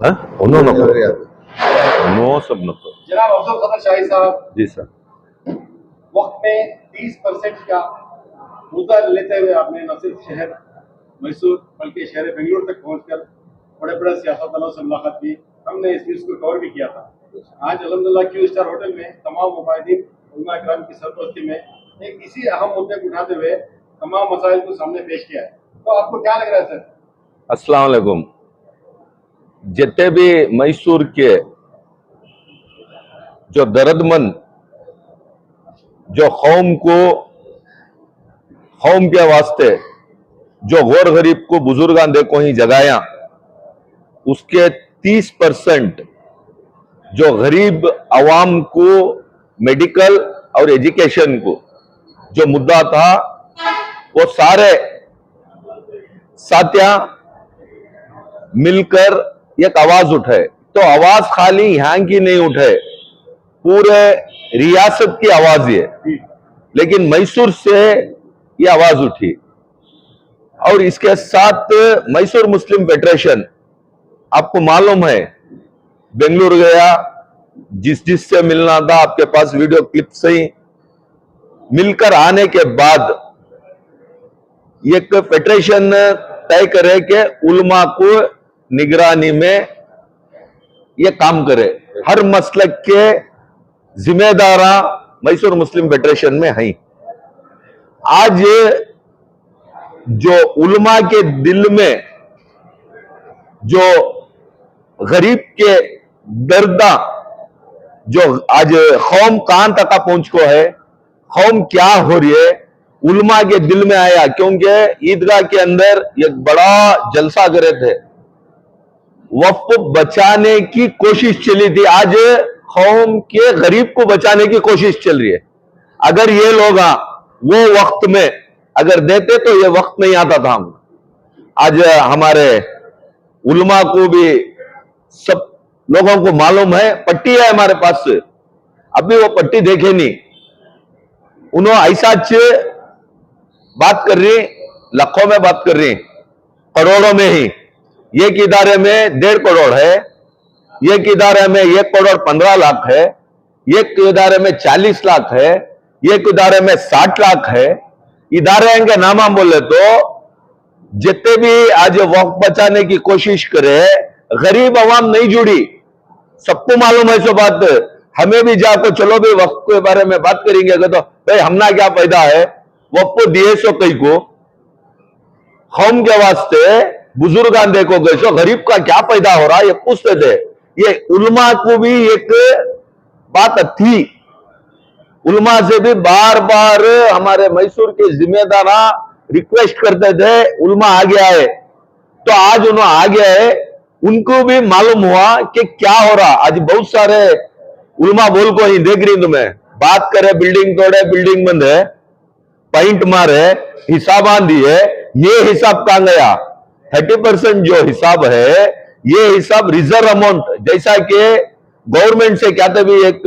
हाँ? उन्होंने नो सब न तो जनाब अफजल खतर शाही साहब जी सर। वक्त में 30% का मुद्दा लेते हुए आपने न सिर्फ शहर मैसूर बल्कि शहर बेंगलुरु तक पहुंचकर बड़े बड़े सियासतदानों से मुलाकात की। हमने इस न्यूज को कवर भी किया था। आज अल्हम्दुलिल्लाह क्यू स्टार होटल में तमाम मुबाहिदीन उलमा इकराम की सरपरस्ती में एक इसी अहम मुद्दे को उठाते हुए तमाम मसाइल को सामने पेश किया है। तो आपको क्या लग रहा है सर? अस्सलाम वालेकुम। जितने भी मैसूर के जो दर्दमंद जो कौम के वास्ते जो गौर गरीब को बुजुर्गान देखो ही जगाया, उसके 30% जो गरीब अवाम को मेडिकल और एजुकेशन को जो मुद्दा था, वो सारे साथिया मिलकर एक आवाज उठाए। तो आवाज खाली यहां की नहीं उठे, पूरे रियासत की आवाज है। लेकिन मैसूर से ये आवाज उठी और इसके साथ मैसूर मुस्लिम फेडरेशन, आपको मालूम है, बेंगलुरु गया, जिससे मिलना था आपके पास वीडियो क्लिप से ही मिलकर आने के बाद एक फेडरेशन तय करे कि उलमा को निगरानी में ये काम करे। हर मसलक के जिम्मेदारा मैसूर मुस्लिम फेडरेशन में हैं। आज जो उलमा के दिल में जो गरीब के दर्दा जो आज कौम कहां तक पहुंच को है, कौम क्या हो रही है, उलमा के दिल में आया। क्योंकि ईदगाह के अंदर एक बड़ा जलसा करे थे, वक्फ बचाने की कोशिश चली थी। आज कौम के गरीब को बचाने की कोशिश चल रही है। अगर ये लोग वो वक्त में अगर देते तो ये वक्त नहीं आता था। हम आज हमारे उलमा को भी सब लोगों को मालूम है, पट्टी है हमारे पास, अभी वो पट्टी देखे नहीं। उन्होंने ऐसा बात कर रही, लाखों में बात कर रही, करोड़ों में ही। एक इदारे में 1.5 करोड़ है, एक इदारे में 1 करोड़ 15 लाख है, एक इदारे में 40 लाख है, एक इदारे में 60 लाख है। इदारे के नाम हम बोले तो जितने भी आज वक्त बचाने की कोशिश करे, गरीब अवाम नहीं जुड़ी। सबको मालूम है सो बात। हमें भी जाको चलो भी वक्त के बारे में बात करेंगे तो भाई हमना क्या पैदा है, वक्त को दिए सो कई को कौम के वास्ते बुजुर्गान देखो गए सो गरीब का क्या पैदा हो रहा है, ये पूछते थे। ये उलमा को भी एक बात थी, उलमा से भी बार बार हमारे मैसूर के जिम्मेदारा रिक्वेस्ट करते थे उलमा आगे आए। तो आज उन्होंने आगे आए, उनको भी मालूम हुआ कि क्या हो रहा। आज बहुत सारे उलमा बोल को ही देख रही तुम्हें बात करे, बिल्डिंग तोड़े, बिल्डिंग बंद है, पॉइंट मारे, हिसाब दिए, ये हिसाब कहां गया? 30% जो हिसाब है, ये हिसाब रिजर्व अमाउंट, जैसा कि गवर्नमेंट से क्या भी एक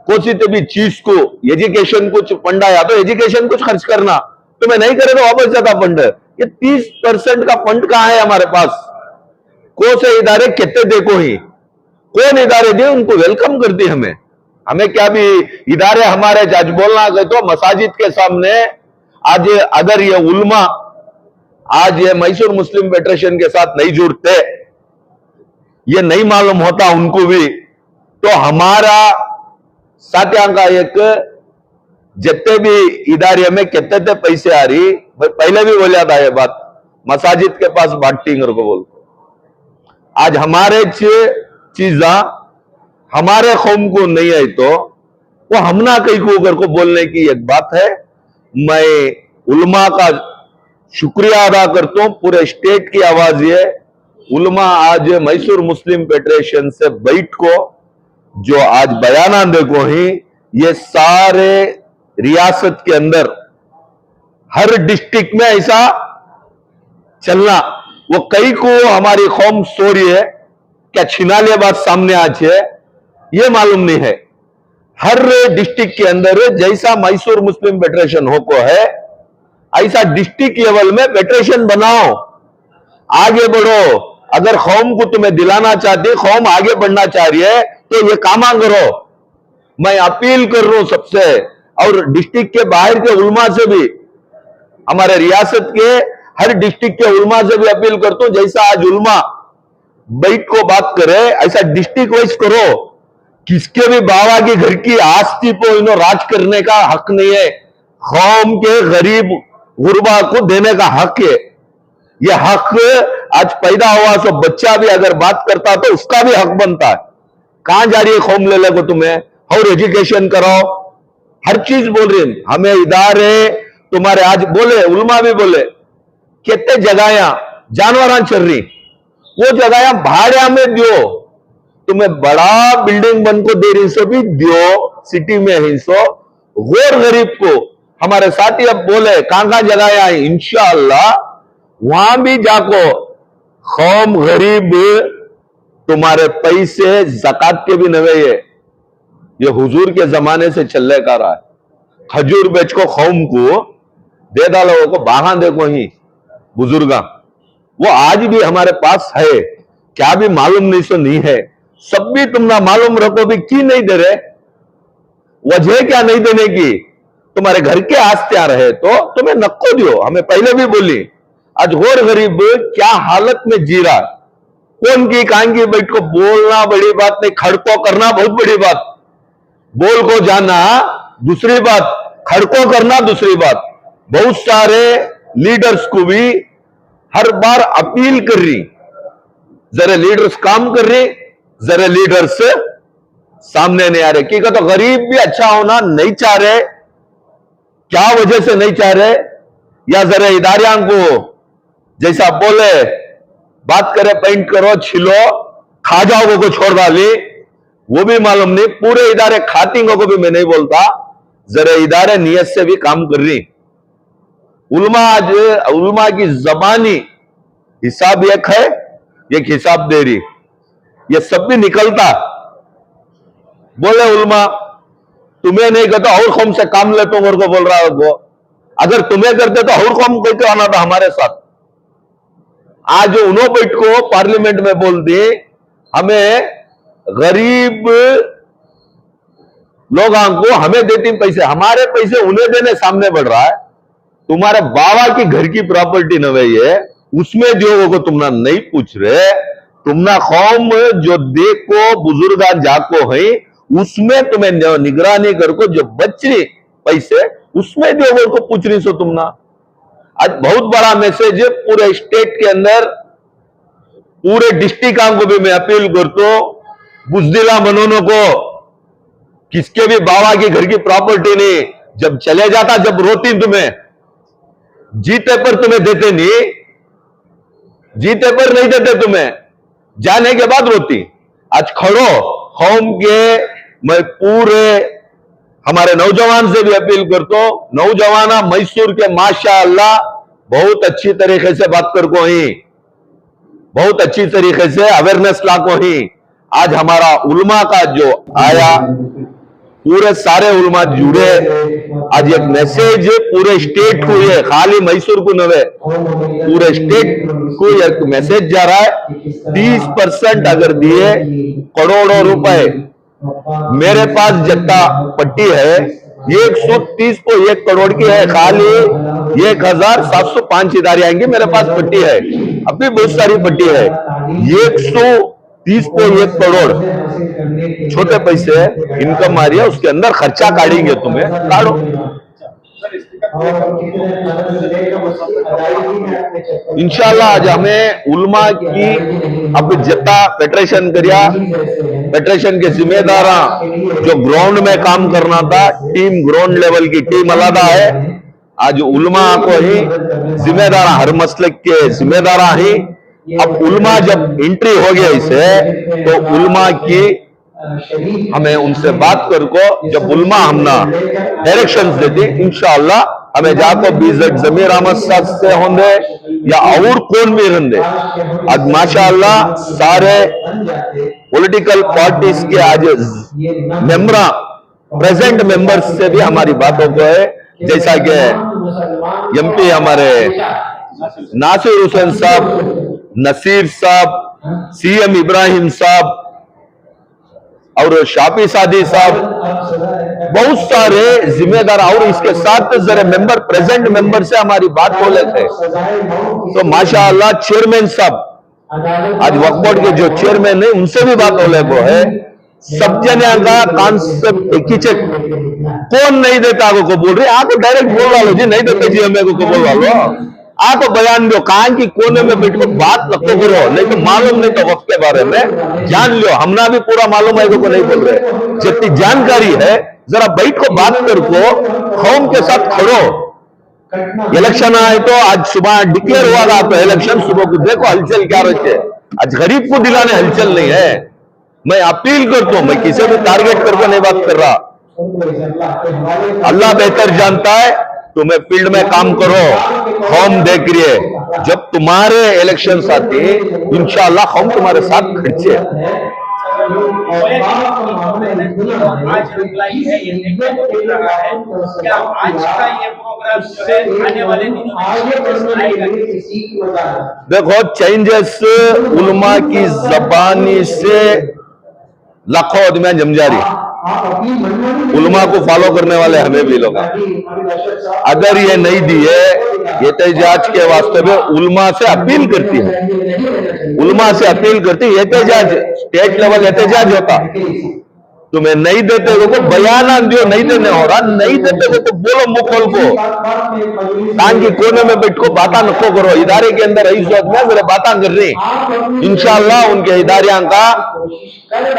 कोई भी चीज को एजुकेशन कुछ फंड आया तो एजुकेशन कुछ खर्च करना, तो मैं नहीं करे तो वापस जाता फंड। ये 30% का फंड कहां है हमारे पास? कौन से इदारे कितने देखो ही, कौन इदारे दिए उनको वेलकम करती हमें क्या भी इदारे हमारे आज बोलना गए तो मसाजिद के सामने आज अगर ये उलमा आज ये मैसूर मुस्लिम फेडरेशन के साथ नहीं जुड़ते, ये नहीं मालूम होता उनको भी, तो हमारा साथियों का एक जितने भी इदारे में कितने पैसे आ रही, पहले भी बोला था ये बात, मसाजिद के पास बांटिंग को बोल। आज हमारे चीजा हमारे कौम को नहीं आई तो वो हमना कहीं को अगर को बोलने की एक बात है। मैं उलमा का शुक्रिया अदा करता हूं, पूरे स्टेट की आवाज ये उलमा आज मैसूर मुस्लिम फेडरेशन से बैठ को जो आज बयाना देखो ही, ये सारे रियासत के अंदर हर डिस्ट्रिक्ट में ऐसा चलना, वो कई को हमारी कौम सो रही है क्या छिनालिया बात सामने आज है, ये मालूम नहीं है। हर डिस्ट्रिक्ट के अंदर जैसा मैसूर मुस्लिम फेडरेशन हो को है, ऐसा डिस्ट्रिक्ट लेवल में फेडरेशन बनाओ, आगे बढ़ो। अगर कौम को तुम्हें दिलाना चाहती, कौम आगे बढ़ना चाह रही है, तो ये कामा करो। मैं अपील कर रहा हूं सबसे, और डिस्ट्रिक्ट के बाहर के उलमा से भी, हमारे रियासत के हर डिस्ट्रिक्ट के उलमा से भी अपील करता हूं, जैसा आज उलमा बैठ को बात करे, ऐसा डिस्ट्रिक्ट वाइज करो। किसके भी बाबा के घर की आस्ती को इन्हों राज करने का हक नहीं है। कौम के गरीब गुरबा को देने का हक है। यह हक आज पैदा हुआ सो बच्चा भी अगर बात करता तो उसका भी हक बनता है। कहां जा रही है कौम ले को तुम्हें? और एजुकेशन कराओ, हर चीज बोल रही है। हमें इदारे तुम्हारे आज बोले, उलमा भी बोले, कितने जगह जानवर चल रही, वो जगह भाड़े में दियो। तुम्हें बड़ा बिल्डिंग बन को दे रही सो भी दियो, सिटी में ही सो गौर गरीब को। हमारे साथी अब बोले कहां जगह है, इंशाअल्लाह वहां भी जाको कौम गरीब तुम्हारे पैसे जकात के भी नवे ये हुजूर के जमाने से चलने का रहा है। खजूर बेच को कौम को दे डालो को बाहा देखो ही बुजुर्गा, वो आज भी हमारे पास है। क्या भी मालूम नहीं सो नहीं है, सब भी तुम ना मालूम रखो भी की नहीं दे रहे, वजह क्या नहीं देने की? तुम्हारे घर के आस्ते आ रहे तो तुम्हें नक्को दियो। हमें पहले भी बोली, आज और गरीब क्या हालत में जी रहा, कौन की कांगी बैठ को बोलना बड़ी बात नहीं, खड़को करना बहुत बड़ी बात। बोल को जाना दूसरी बात, खड़को करना दूसरी बात। बहुत सारे लीडर्स को भी हर बार अपील कर रही, जरा लीडर्स काम कर रही, जरा लीडर्स सामने नहीं आ रहे। कि तो गरीब भी अच्छा होना नहीं चाह रहे, क्या वजह से नहीं चाह रहे? या जरा इदारियां को जैसा बोले बात करे, पेंट करो, छिलो, खा जाओ को छोड़ डाली, वो भी मालूम नहीं। पूरे इदारे खातिंगों को भी मैं नहीं बोलता, जरा इदारे नियत से भी काम कर रही। उलमा आज उलमा की जबानी हिसाब एक है, एक हिसाब दे रही, ये सब भी निकलता। बोले उलमा तुम्हें नहीं कहता और कौन से काम लेते हो, को बोल रहा है वो, अगर तुम्हें करते तो और कौन कहते आना था हमारे साथ। आज उन्होंने बैठ को पार्लियामेंट में बोल दी, हमें गरीब लोगों को हमें देती पैसे, हमारे पैसे उन्हें देने सामने बढ़ रहा है। तुम्हारे बाबा की घर की प्रॉपर्टी न वही है, उसमें जो को तुमना नहीं पूछ रहे। तुमना कौम जो देखो बुजुर्गा जाको है, उसमें तुम्हें निगरानी करको जो बच रही पैसे, उसमें जो को पूछ रही सो तुमना। आज बहुत बड़ा मैसेज है पूरे स्टेट के अंदर, पूरे डिस्ट्रिक्ट को भी मैं अपील करता हूं, बुजदिला मनोनो को, किसके भी बाबा की घर की प्रॉपर्टी नहीं, जब चले जाता जब रोती तुम्हें, जीते पर तुम्हें देते नहीं, जीते पर नहीं देते तुम्हें, जाने के बाद रोती। आज खड़ो कौम के, मैं पूरे हमारे नौजवान से भी अपील करता हूं, नौजवाना मैसूर के माशाअल्लाह बहुत अच्छी तरीके से बात कर को ही, बहुत अच्छी तरीके से अवेयरनेस ला को ही। आज हमारा उलमा का जो आया, पूरे सारे उलमा जुड़े, आज एक मैसेज पूरे स्टेट को, ये खाली मैसूर को नवे, पूरे स्टेट को एक मैसेज जा रहा है। 30% अगर दिए करोड़ों रुपए, मेरे पास जत्ता पट्टी है 130 को 1 करोड़ की है, खाली 1705 इदारे आएंगे, मेरे पास पट्टी है, अभी बहुत सारी पट्टी है। 130 को 1 करोड़ छोटे पैसे इनकम आ रही है, उसके अंदर खर्चा काटेंगे, तुम्हें काटो। इंशाल्लाह आज हमें उलमा की अब जत्ता फेडरेशन करिया, फेडरेशन के जिम्मेदार जो ग्राउंड में काम करना था, टीम ग्राउंड लेवल की टीम अलग है। आज उलमा को ही जिम्मेदार, हर मसलक के जिम्मेदार ही। अब उलमा जब एंट्री हो गया इसे, तो उलमा की हमें उनसे बात करको, जब उलमा हमना डायरेक्शंस देती, इंशाअल्लाह हमें जाको बीजेड जमीर अहमद साहब से होंगे या और कौन भी रहंदे। आज माशाअल्लाह सारे पॉलिटिकल पार्टीज के आज मेंबरा, प्रेजेंट मेंबर्स से भी हमारी बातों को है, जैसा कि एमपी हमारे नासिर हुसैन साहब नसीर साहब, सीएम इब्राहिम साहब और शाफी सादी साहब, बहुत सारे जिम्मेदार और इसके साथ जरा मेंबर, प्रेजेंट मेंबर से हमारी बात हो लेते हैं तो माशाअल्लाह चेयरमैन साहब, आज वक्फ बोर्ड के जो चेयरमैन है उनसे भी बात हो ले को है। सब जने का कॉन्सेप्ट एक ही चेक, कौन नहीं देता आगो को बोल रहे, आको डायरेक्ट बोल वालो जी नहीं देते जी हमें को बोल वालो, आको बयान दो कहां की कोने में बैठ कर बात लगो करो, नहीं तो मालूम नहीं तो वक्त के बारे में जान लो, हमना भी पूरा मालूम है को नहीं बोल रहे, जितनी जानकारी है जरा बैठ को बात कर को कौम के साथ खड़ो। इलेक्शन आए तो आज सुबह डिक्लेयर हुआ था तो इलेक्शन सुबह को देखो हलचल क्या रहती है, आज गरीब को दिलाने हलचल नहीं है। मैं अपील करता हूं, मैं किसी भी टारगेट करके नहीं बात कर रहा, अल्लाह बेहतर जानता है, तुम्हें फील्ड में काम करो, कौम देख रही है, जब तुम्हारे इलेक्शन आते इंशाअल्लाह कौम तुम्हारे साथ खड़े। आज रिप्लाई है ये देखने को मिल रहा है, क्या आज का ये प्रोग्राम जो है आने वाले दिनों में आएगा? देखो चेंजेस उलमा की जबानी से लाखों आदमियां जम जा रही, उलमा को फॉलो करने वाले हमें भी लोग, अगर ये नहीं दिए एहतजाज के वास्ते में उलमा से अपील करती है, उलमा से अपील करती है, एहतजाज स्टेट लेवल एहतजाज होता, तुम्हें नहीं देते हो तो बयान दो, नहीं देने हो रहा, नहीं देते हो तो बोलो मुंह खोल को, ताकि कोने में बैठ को बाता नको करो, इदारे के अंदर रईस में मेरे बाता कर रही, इंशाअल्लाह उनके इदारियां का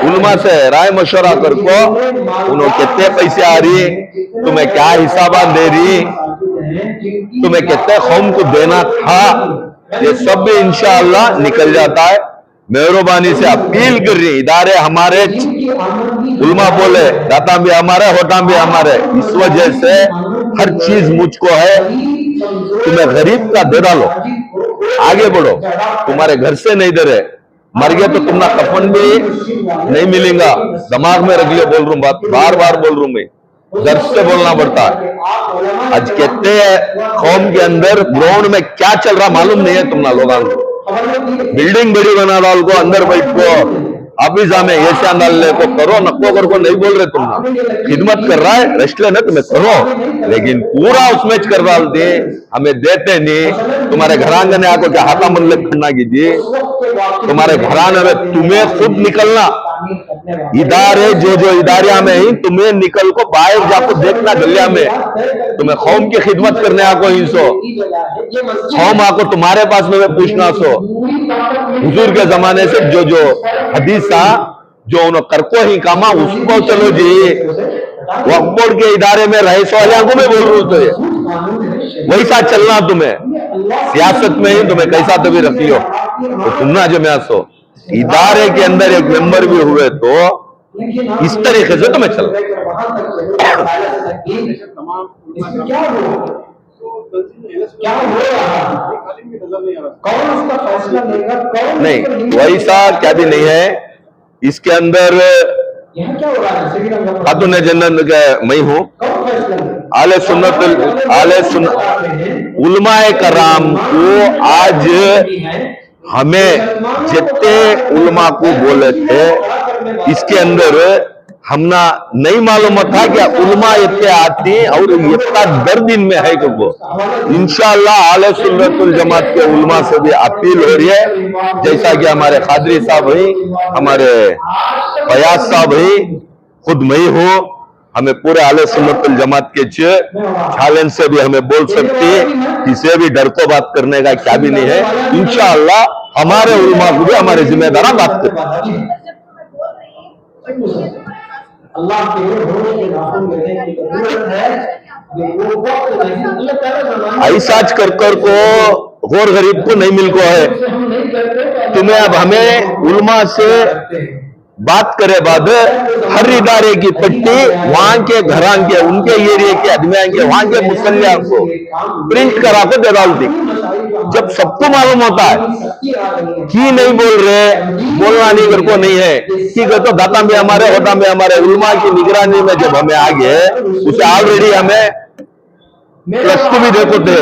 उलमा से राय मशवरा कर को उन्होंने कितने पैसे आ रही, तुम्हें क्या हिसाब दे रही, तुम्हें कितने कौम को देना था, ये सब भी इंशाअल्लाह निकल जाता है। मेहरबानी से अपील कर रही, इदारे हमारे, उलमा बोले दाता भी हमारे होता भी हमारे, इस वजह से हर चीज मुझको है, तुम्हें गरीब का दे डालो, आगे बढ़ो, तुम्हारे घर से नहीं दे रहे, मर गए तो तुम्हारा कफन भी नहीं मिलेगा, दिमाग में रख लियो, बोल रहा हूं बात, बार बार बोल रहा हूं मैं, दर्द से बोलना पड़ता है। आज कहते हैं कौम के अंदर ग्राउंड में क्या चल रहा मालूम नहीं है तुमना लोगों को, बिल्डिंग बड़ी बना डाल को, अंदर बैठ को ऑफिस में ऐसे डालने को करो, नको कर को नहीं बोल रहे, तुम खिदमत कर रहा है रेस्ट लेना तुम्हें करो, लेकिन पूरा उसमें कर डाल दे, हमें देते नहीं, तुम्हारे घरांगने आको क्या हाथा मन लग खड़ना कीजिए, तुम्हारे घराने में तुम्हें खुद निकलना, इदारे जो इदारिया में ही तुम्हें निकल को बाहर जाको देखना, गलिया में तुम्हें कौम की खिदमत करने आको ही सो, कौम आको तुम्हारे पास में पूछना सो, हुजूर के जमाने से जो हदीसा जो उन्होंने करको ही कामा उसको चलो जी, वक्फ बोर्ड के इदारे में रहे वाले को मैं बोल रहा हूं, तो वैसा चलना, तुम्हें सियासत में ही तुम्हें कैसा तभी रख लियो तो सुनना जो मैं सो, इदारे के अंदर एक मेंबर भी हुए तो इस तरीके से तुम्हें चल नहीं, वैसा क्या भी नहीं है इसके अंदर। खातून जन्नत मैं हूँ, आले सुन्नत उलमाए कराम को आज हमें जितने उलमा को बोले थे इसके अंदर हमना नहीं मालूम था कि उलमा इतने आती और इतना दर्द इनमें है को, इंशाअल्लाह आले सुन्नतुल जमात के उलमा से भी अपील हो रही है, जैसा कि हमारे खादरी साहब ही, हमारे फयाज साहब ही, खुद मैं हूँ, हमें पूरे आले सुन्नतुल जमात के चैलेंज से भी हमें बोल सकती है, किसी भी डर को बात करने का क्या भी नहीं है, इंशाअल्लाह हमारे उलमा को भी हमारे जिम्मेदार बात करते अल्लाह के होने के नाम लेने की जरूरत है, ऐसा कर को गौर गरीब को नहीं मिल को है, तुम्हें अब हमें उलमा से बात करे बाद हर इदारे की पट्टी वहां के घरां के, उनके एरिया के आदमियों के, वहां के मुसल्लिया को प्रिंट करा को दे डालती, जब सबको मालूम होता है कि नहीं बोल रहे, बोलना नहीं कर को नहीं है, ठीक है, तो दाता में हमारे होता में हमारे उलमा की निगरानी में जब हमें आ गए, उसे ऑलरेडी हमें +2 भी देखो थे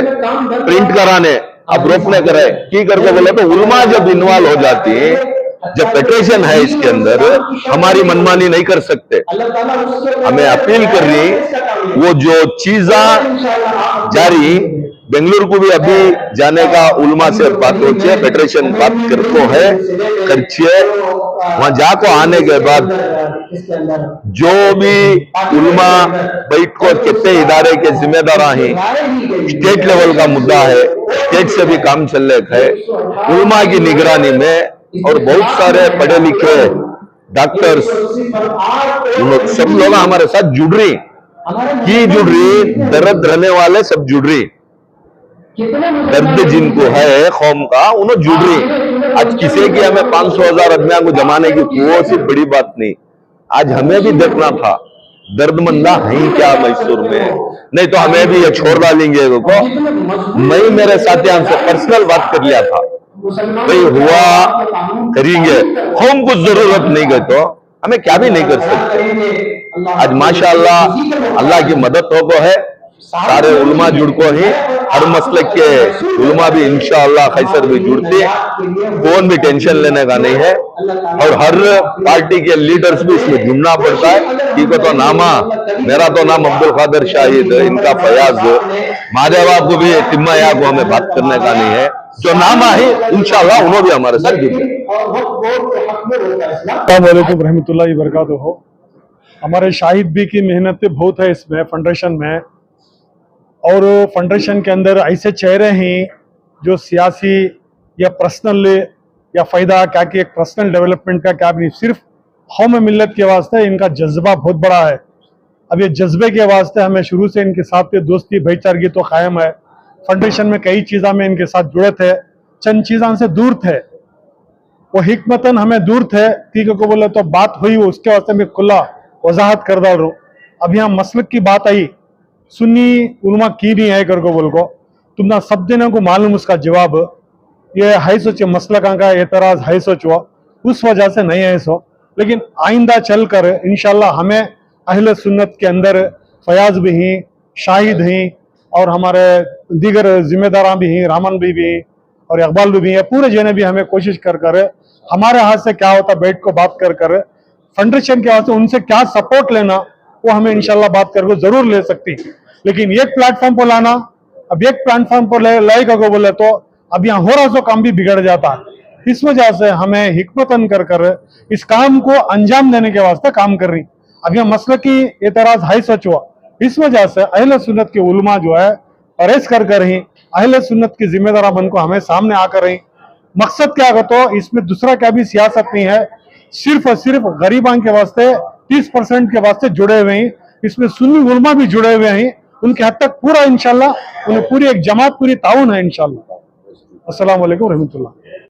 प्रिंट कराने, अब रोकने का है की करके बोला तो उलमा जब इन्वॉल्व हो जाती है, जब फेडरेशन है इसके अंदर, हमारी मनमानी नहीं कर सकते। हमें अपील कर रही वो जो चीजा जारी बेंगलुरु को भी अभी जाने का उलमा से बात होती है, फेडरेशन बात करते है खर्चे वहां जाको आने के बाद जो भी उलमा बैठ को कितने इदारे के जिम्मेदार हैं, स्टेट लेवल का मुद्दा है, स्टेट से भी काम चल रहा है उलमा की निगरानी में, और बहुत सारे पढ़े लिखे डॉक्टर्स सब लोग हमारे साथ जुड़ रही दर्द रहने वाले सब जुड़ रही, दर्द जिनको है कौम का उन्हें जुड़ रही। आज किसी की हमें 500,000 आदमियों को जमाने की वो सी बड़ी बात नहीं, आज हमें भी देखना था दर्दमंदा है क्या मैसूर में, नहीं तो हमें भी ये छोड़ डालेंगे को। मैं मेरे साथियों से पर्सनल बात कर लिया था, भाई हुआ करेंगे, हम कुछ जरूरत नहीं गए तो हमें क्या भी नहीं कर सकते। आज माशाअल्लाह अल्लाह की मदद हो को है, सारे उलमा जुड़ को ही, हर मसलक के उलमा भी इंशाअल्लाह खैसर भी जुड़ते, कौन भी टेंशन लेने का नहीं है, और हर पार्टी के लीडर्स भी इसमें जुड़ना पड़ता है। ठीक है, तो नामा मेरा तो नाम अब्दुल कादिर शाहिद, इनका फयाज, महादेवा को भी तिम्माया को हमें बात करने का नहीं है, जो नामा है इंशाअल्लाह उन्होंने भी हमारे साथ जुड़े। अस्सलाम वालेकुम रहमतुल्लाहि व बरकातुहू। हमारे शाहिद भी की मेहनत बहुत है इसमें फेडरेशन में, और फेडरेशन के अंदर ऐसे चेहरे हैं जो सियासी या पर्सनल या फ़ायदा क्या कि एक पर्सनल डेवलपमेंट का क्या नहीं, सिर्फ कौम मिल्लत के वास्ते इनका जज्बा बहुत बड़ा है। अब ये जज्बे के वास्ते हमें शुरू से इनके साथ के दोस्ती भाईचारगी तो कायम है। फेडरेशन में कई चीज़ों में इनके साथ जुड़े थे, चंद चीज़ों से दूर थे, वो हिकमतन हमें दूर थे। ठीक है को बोले तो बात हुई, उसके वास्ते मैं खुला वजाहत कर डाल रहा हूँ। अब यहाँ मसलक की बात आई, सुन्नी उलमा की नहीं है कर को बोल को, तुम ना सब देने को मालूम उसका जवाब, ये है सोचे मसलका का एतराज है सोचो, उस वजह से नहीं है सो। लेकिन आइंदा चल कर इंशाल्लाह हमें अहले सुन्नत के अंदर फयाज भी हैं, शाहिद हैं, और हमारे दीगर जिम्मेदारान भी हैं, रामन भी और इकबाल भी हैं, पूरे जने भी हमें कोशिश कर कर हमारे हाथ से क्या होता बैठ को बात कर कर फेडरेशन के वास्ते उनसे क्या सपोर्ट लेना वो हमें इंशाल्लाह बात करके जरूर ले सकती। लेकिन एक प्लेटफॉर्म पर लाना, अब एक प्लेटफॉर्म पर लाएगा को बोले तो अब यहाँ हो रहा सो काम भी बिगड़ जाता है। इस वजह से हमें हिकमतन कर कर इस काम को अंजाम देने के वास्ते काम कर रही। अब यह मसले की एतराज है सच हुआ, इस वजह से अहले सुन्नत के उलमा जो है परहेज कर रही, अहले सुन्नत की जिम्मेदार बन को हमें सामने आकर रही। मकसद क्या है तो इसमें दूसरा क्या भी सियासत नहीं है, सिर्फ और सिर्फ गरीबान के वास्ते 30% के वास्ते जुड़े हुए हैं। इसमें सुन्नी उलमा भी जुड़े हुए हैं, उनके हद तक पूरा इंशाल्लाह उन्हें पूरी एक जमात पूरी ताउन है इंशाल्लाह। अस्सलाम वालेकुम रहमतुल्लाह।